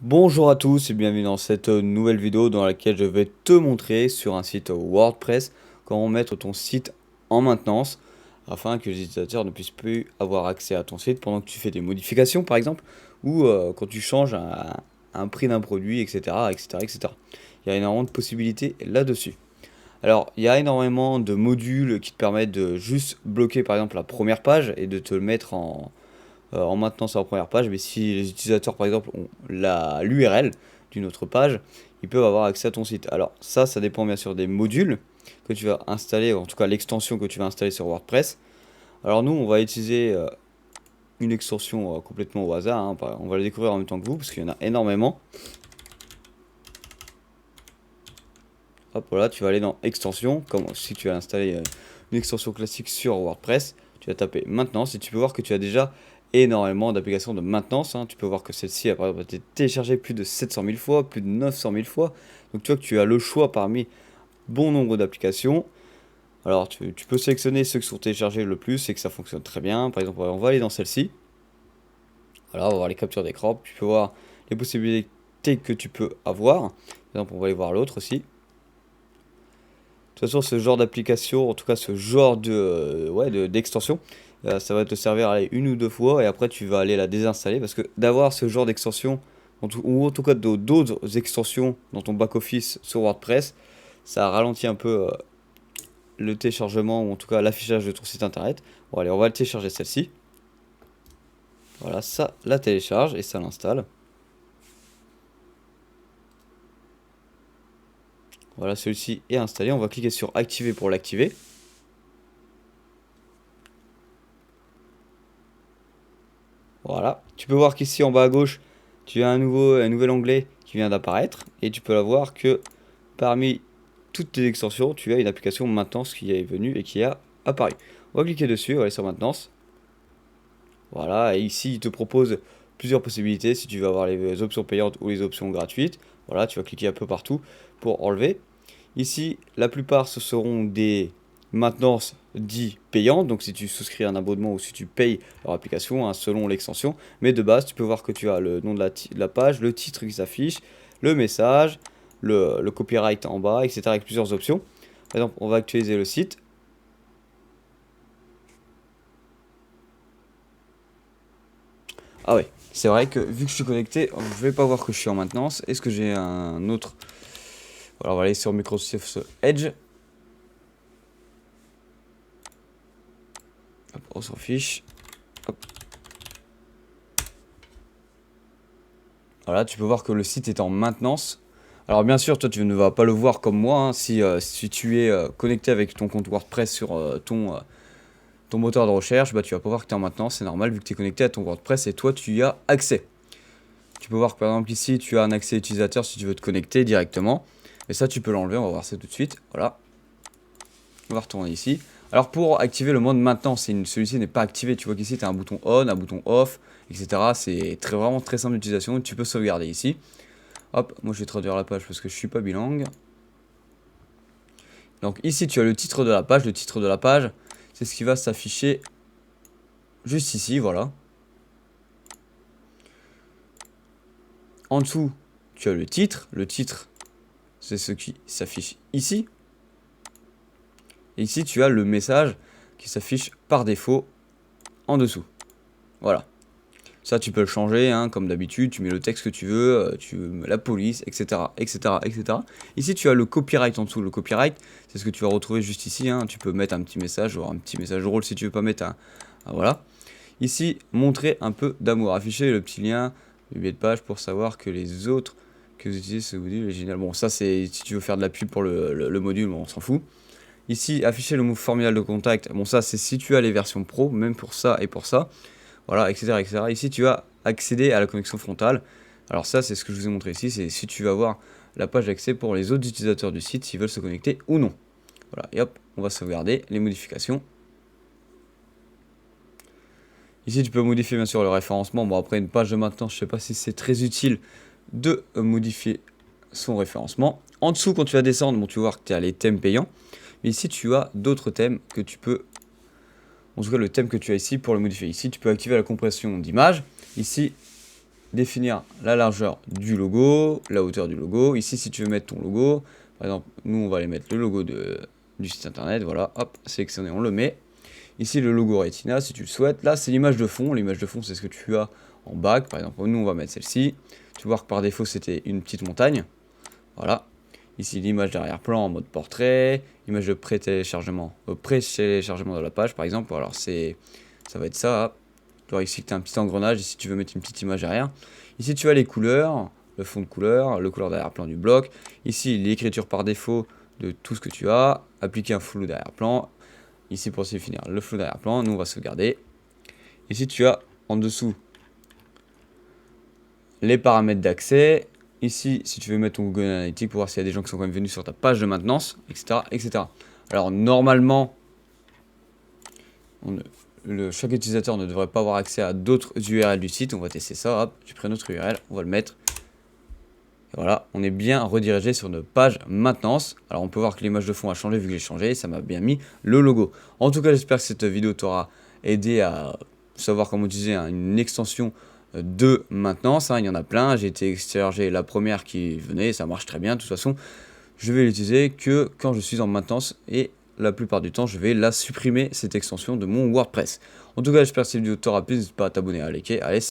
Bonjour à tous et bienvenue dans cette nouvelle vidéo dans laquelle je vais te montrer sur un site WordPress comment mettre ton site en maintenance afin que les utilisateurs ne puissent plus avoir accès à ton site pendant que tu fais des modifications par exemple ou quand tu changes un prix d'un produit, etc., etc., etc. Il y a énormément de possibilités là-dessus. Alors, il y a énormément de modules qui te permettent de juste bloquer par exemple la première page et de te le mettre en maintenant sur la première page, mais si les utilisateurs par exemple ont l'URL d'une autre page, ils peuvent avoir accès à ton site. Alors ça dépend bien sûr des modules que tu vas installer, ou en tout cas l'extension que tu vas installer sur WordPress. Alors nous, on va utiliser une extension complètement au hasard, hein. On va la découvrir en même temps que vous, parce qu'il y en a énormément. Hop, voilà, tu vas aller dans extension, comme si tu as installé une extension classique sur WordPress. Tu vas taper maintenance et tu peux voir que tu as déjà énormément d'applications de maintenance, hein. Tu peux voir que celle-ci a par exemple été téléchargée plus de 700 000 fois, plus de 900 000 fois. Donc tu vois que tu as le choix parmi bon nombre d'applications. Alors tu peux sélectionner ceux qui sont téléchargés le plus et que ça fonctionne très bien. Par exemple, on va aller dans celle-ci. Voilà, on va voir les captures d'écran. Tu peux voir les possibilités que tu peux avoir. Par exemple, on va aller voir l'autre aussi. De toute façon, ce genre d'application, en tout cas ce genre d'extension, ça va te servir allez, une ou deux fois et après tu vas aller la désinstaller parce que d'avoir ce genre d'extension, ou en tout cas d'autres extensions dans ton back-office sur WordPress, ça ralentit un peu le téléchargement ou en tout cas l'affichage de ton site internet. Bon, allez, on va télécharger celle-ci. Voilà, ça la télécharge et ça l'installe. Voilà, celui-ci est installé. On va cliquer sur activer pour l'activer. Voilà. Tu peux voir qu'ici en bas à gauche, tu as un nouvel onglet qui vient d'apparaître. Et tu peux voir que parmi toutes tes extensions, tu as une application maintenance qui est venue et qui a apparu. On va cliquer dessus, on va aller sur maintenance. Voilà, et ici il te propose plusieurs possibilités si tu veux avoir les options payantes ou les options gratuites. Voilà, tu vas cliquer un peu partout pour enlever. Ici, la plupart ce seront des maintenances dites payantes, donc si tu souscris un abonnement ou si tu payes leur application, hein, selon l'extension. Mais de base, tu peux voir que tu as le nom de la page, le titre qui s'affiche, le message, le copyright en bas, etc. avec plusieurs options. Par exemple, on va actualiser le site. Ah ouais, c'est vrai que vu que je suis connecté, je vais pas voir que je suis en maintenance. Est-ce que j'ai un autre... Voilà, on va aller sur Microsoft Edge. Hop, on s'en fiche. Hop. Voilà, tu peux voir que le site est en maintenance. Alors bien sûr, toi tu ne vas pas le voir comme moi, hein, si tu es connecté avec ton compte WordPress sur ton moteur de recherche, bah, tu vas pas voir que tu es en maintenance, c'est normal vu que tu es connecté à ton WordPress et toi tu y as accès. Tu peux voir que par exemple ici tu as un accès utilisateur si tu veux te connecter directement. Et ça tu peux l'enlever, on va voir ça tout de suite. Voilà. On va retourner ici. Alors pour activer le mode maintenance, celui-ci n'est pas activé, tu vois qu'ici tu as un bouton on, un bouton off, etc. C'est vraiment très simple d'utilisation, tu peux sauvegarder ici. Hop, moi je vais traduire la page parce que je suis pas bilingue. Donc ici tu as le titre de la page. Le titre de la page, c'est ce qui va s'afficher juste ici, voilà. En dessous, tu as le titre. Le titre, c'est ce qui s'affiche ici. Et ici, tu as le message qui s'affiche par défaut en dessous. Voilà. Ça, tu peux le changer, hein, comme d'habitude. Tu mets le texte que tu veux, tu mets la police, etc., etc., etc. Ici, tu as le copyright en dessous. Le copyright, c'est ce que tu vas retrouver juste ici, hein. Tu peux mettre un petit message, ou un petit message drôle si tu veux pas mettre un voilà. Ici, montrer un peu d'amour. Afficher le petit lien du billet de page pour savoir que les autres que vous utilisez ce module est génial. Bon, ça, c'est si tu veux faire de la pub pour le module, bon, on s'en fout. Ici, afficher le mot formulaire de contact. Bon, ça, c'est si tu as les versions pro, même pour ça et pour ça. Voilà, etc., etc. Ici, tu vas accéder à la connexion frontale. Alors ça, c'est ce que je vous ai montré ici. C'est si tu vas voir la page d'accès pour les autres utilisateurs du site, s'ils veulent se connecter ou non. Voilà, et hop, on va sauvegarder les modifications. Ici, tu peux modifier bien sûr le référencement. Bon, après une page de maintenance, je ne sais pas si c'est très utile de modifier son référencement. En dessous, quand tu vas descendre, bon, tu vas voir que tu as les thèmes payants. Mais ici, tu as d'autres thèmes que tu peux... En tout cas, le thème que tu as ici pour le modifier. Ici, tu peux activer la compression d'image. Ici, définir la largeur du logo, la hauteur du logo. Ici, si tu veux mettre ton logo, par exemple, nous, on va aller mettre le logo du site internet. Voilà, hop, sélectionné, on le met. Ici, le logo Retina, si tu le souhaites. Là, c'est l'image de fond. L'image de fond, c'est ce que tu as en bac. Par exemple, nous, on va mettre celle-ci. Tu vois que par défaut, c'était une petite montagne. Voilà. Ici, l'image d'arrière-plan en mode portrait. Image de pré-téléchargement de la page, par exemple. Alors, ça va être ça. Tu vois ici que tu as un petit engrenage. Ici, tu veux mettre une petite image derrière. Ici, tu as les couleurs, le fond de couleur, le couleur d'arrière-plan du bloc. Ici, l'écriture par défaut de tout ce que tu as. Appliquer un flou d'arrière-plan. Ici, pour définir le flou d'arrière-plan, nous, on va sauvegarder. Ici, tu as en dessous les paramètres d'accès. Ici, si tu veux mettre ton Google Analytics pour voir s'il y a des gens qui sont quand même venus sur ta page de maintenance, etc. etc. Alors, normalement, chaque utilisateur ne devrait pas avoir accès à d'autres URL du site. On va tester ça. Hop, tu prends notre URL, on va le mettre. Et voilà, on est bien redirigé sur notre page maintenance. Alors, on peut voir que l'image de fond a changé vu que j'ai changé. Ça m'a bien mis le logo. En tout cas, j'espère que cette vidéo t'aura aidé à savoir comment utiliser une extension de maintenance. Il y en a plein. J'ai téléchargé la première qui venait. Ça marche très bien. De toute façon, je vais l'utiliser que quand je suis en maintenance et la plupart du temps, je vais la supprimer, cette extension de mon WordPress. En tout cas, j'espère que cette vidéo t'aura plu. N'hésite pas à t'abonner, à liker. Allez,